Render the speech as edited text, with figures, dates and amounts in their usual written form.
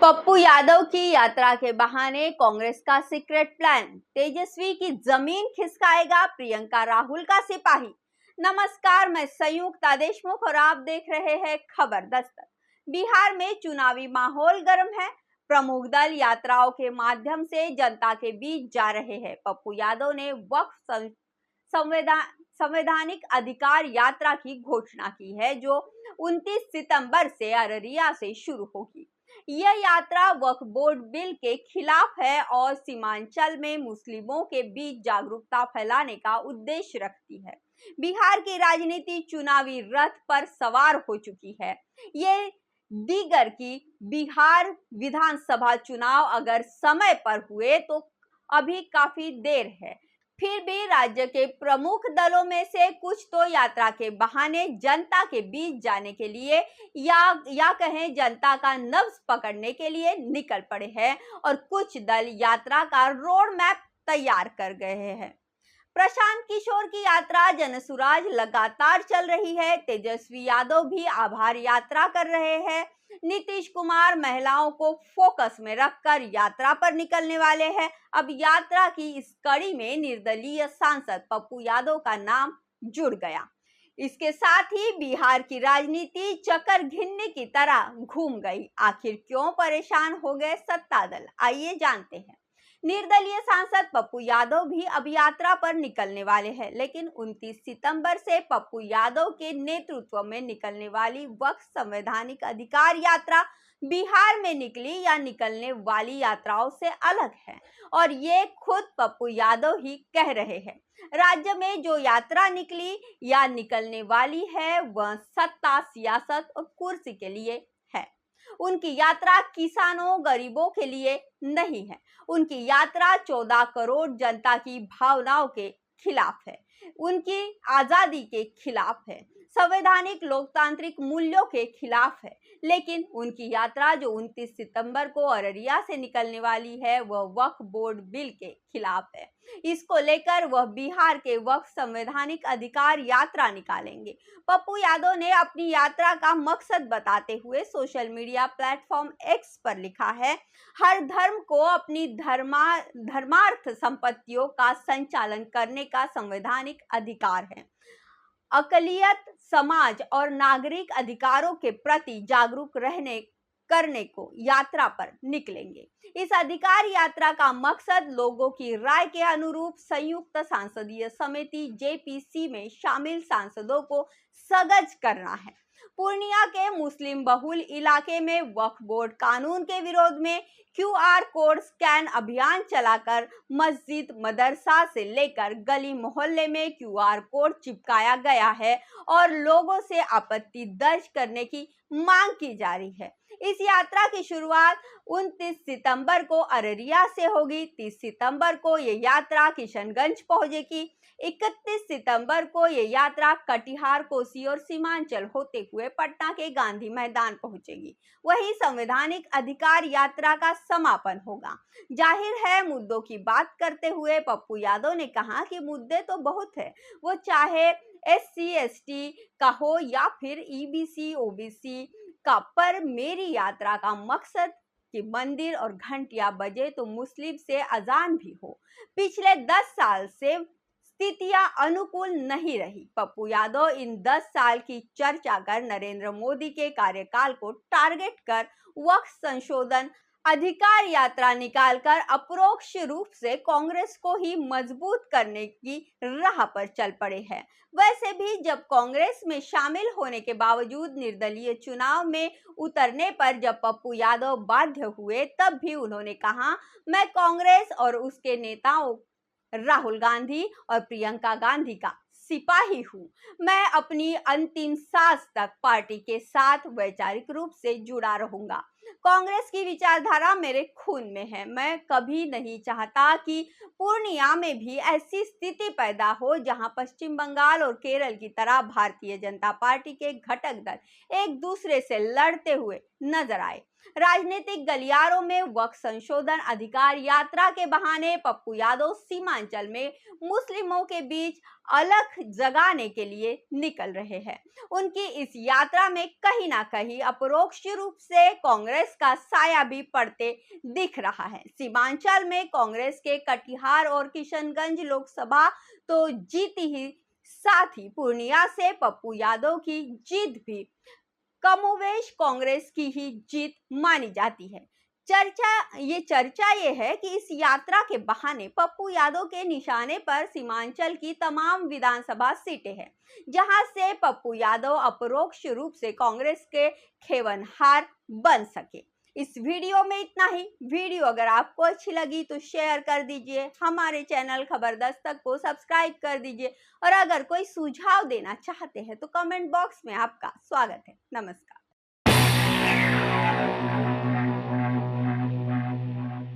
पप्पू यादव की यात्रा के बहाने कांग्रेस का सीक्रेट प्लान, तेजस्वी की जमीन खिसकाएगा प्रियंका राहुल का सिपाही। नमस्कार, मैं संयुक्ता देशमुख और आप देख रहे हैं खबर दस्तक। बिहार में चुनावी माहौल गर्म है। प्रमुख दल यात्राओं के माध्यम से जनता के बीच जा रहे हैं। पप्पू यादव ने वक्फ संवैधानिक अधिकार यात्रा की घोषणा की है, जो 29 सितंबर से अररिया से शुरू होगी। यह यात्रा वक्फ बोर्ड बिल के खिलाफ है और सीमांचल में मुस्लिमों के बीच जागरूकता फैलाने का उद्देश्य रखती है। बिहार की राजनीति चुनावी रथ पर सवार हो चुकी है। ये दीगर की बिहार विधानसभा चुनाव अगर समय पर हुए तो अभी काफी देर है। फिर भी राज्य के प्रमुख दलों में से कुछ तो यात्रा के बहाने जनता के बीच जाने के लिए या कहें जनता का नब्ज पकड़ने के लिए निकल पड़े हैं और कुछ दल यात्रा का रोड मैप तैयार कर गए हैं। प्रशांत किशोर की यात्रा जनसुराज लगातार चल रही है। तेजस्वी यादव भी आभार यात्रा कर रहे हैं। नीतीश कुमार महिलाओं को फोकस में रखकर यात्रा पर निकलने वाले हैं। अब यात्रा की इस कड़ी में निर्दलीय सांसद पप्पू यादव का नाम जुड़ गया। इसके साथ ही बिहार की राजनीति चक्कर घिन्नी की तरह घूम गई। आखिर क्यों परेशान हो गए सत्ता दल, आइए जानते हैं। निर्दलीय सांसद पप्पू यादव भी अब यात्रा पर निकलने वाले हैं, लेकिन 29 सितंबर से पप्पू यादव के नेतृत्व में निकलने वाली वक्फ संवैधानिक अधिकार यात्रा बिहार में निकली या निकलने वाली यात्राओं से अलग है और ये खुद पप्पू यादव ही कह रहे हैं। राज्य में जो यात्रा निकली या निकलने वाली है वह सत्ता, सियासत और कुर्सी के लिए है। उनकी यात्रा किसानों, गरीबों के लिए नहीं है। उनकी यात्रा 14 करोड़ जनता की भावनाओं के खिलाफ है, उनकी आजादी के खिलाफ है, संवैधानिक लोकतांत्रिक मूल्यों के खिलाफ है। लेकिन उनकी यात्रा जो 29 सितंबर को अररिया से निकलने वाली है वह वक्फ बोर्ड बिल के खिलाफ है। इसको लेकर वह बिहार के वक्फ संवैधानिक अधिकार यात्रा निकालेंगे। पप्पू यादव ने अपनी यात्रा का मकसद बताते हुए सोशल मीडिया प्लेटफॉर्म एक्स पर लिखा है, हर धर्म को अपनी धर्मार्थ संपत्तियों का संचालन करने का संवैधानिक अधिकार है। अकलियत समाज और नागरिक अधिकारों के प्रति जागरूक करने को यात्रा पर निकलेंगे। इस अधिकार यात्रा का मकसद लोगों की राय के अनुरूप संयुक्त संसदीय समिति जेपीसी में शामिल सांसदों को सजग करना है। पूर्णिया के मुस्लिम बहुल इलाके में वक्फ बोर्ड कानून के विरोध में क्यूआर कोड स्कैन अभियान चलाकर मस्जिद, मदरसा से लेकर गली मोहल्ले में क्यूआर कोड चिपकाया गया है और लोगों से आपत्ति दर्ज करने की मांग की जा रही है। इस यात्रा की शुरुआत 29 सितंबर को अररिया से होगी। 30 सितंबर को ये यात्रा किशनगंज पहुंचेगी। 31 सितंबर को ये यात्रा कटिहार, कोसी और सीमांचल होते हुए पटना के गांधी मैदान पहुंचेगी। वहीं संवैधानिक अधिकार यात्रा का समापन होगा। जाहिर है, मुद्दों की बात करते हुए पप्पू यादव ने कहा कि मुद्दे तो बहुत है, वो चाहे SC/ST का हो या फिर EBC OBC का, पर मेरी यात्रा का मकसद कि मंदिर और घंटियां बजे तो मुस्लिम से अजान भी हो। पिछले 10 साल से स्थितियां अनुकूल नहीं रही। पप्पू यादव इन 10 साल की चर्चा कर नरेंद्र मोदी के कार्यकाल को टारगेट कर वक्फ संशोधन अधिकार यात्रा निकालकर अपरोक्ष रूप से कांग्रेस को ही मजबूत करने की राह पर चल पड़े हैं। वैसे भी जब कांग्रेस में शामिल होने के बावजूद निर्दलीय चुनाव में उतरने पर जब पप्पू यादव बाध्य हुए, तब भी उन्होंने कहा, मैं कांग्रेस और उसके नेताओं राहुल गांधी और प्रियंका गांधी का सिपाही हूं। मैं अपनी अंतिम सांस तक पार्टी के साथ वैचारिक रूप से जुड़ा रहूंगा। कांग्रेस की विचारधारा मेरे खून में है। मैं कभी नहीं चाहता कि पूर्णिया में भी ऐसी स्थिति पैदा हो जहां पश्चिम बंगाल और केरल की तरह भारतीय जनता पार्टी के घटक दल एक दूसरे से लड़ते हुए नजर आए। राजनीतिक गलियारों में वक्फ संशोधन अधिकार यात्रा के बहाने पप्पू यादव सीमांचल में मुस्लिमों के बीच अलख जगाने के लिए निकल रहे हैं। उनकी इस यात्रा में कहीं ना कहीं अपरोक्ष रूप से कांग्रेस का साया भी पड़ते दिख रहा है। सीमांचल में कांग्रेस के कटिहार और किशनगंज लोकसभा तो जीती ही, साथ ही पूर्णिया से पप्पू यादव की जीत भी कमोवेश कांग्रेस की ही जीत मानी जाती है। चर्चा ये है कि इस यात्रा के बहाने पप्पू यादव के निशाने पर सीमांचल की तमाम विधानसभा सीटें हैं, जहां से पप्पू यादव अपरोक्ष रूप से कांग्रेस के खेवनहार बन सके। इस वीडियो में इतना ही। वीडियो अगर आपको अच्छी लगी तो शेयर कर दीजिए, हमारे चैनल खबर दस्तक को सब्सक्राइब कर दीजिए और अगर कोई सुझाव देना चाहते हैं तो कमेंट बॉक्स में आपका स्वागत है। नमस्कार।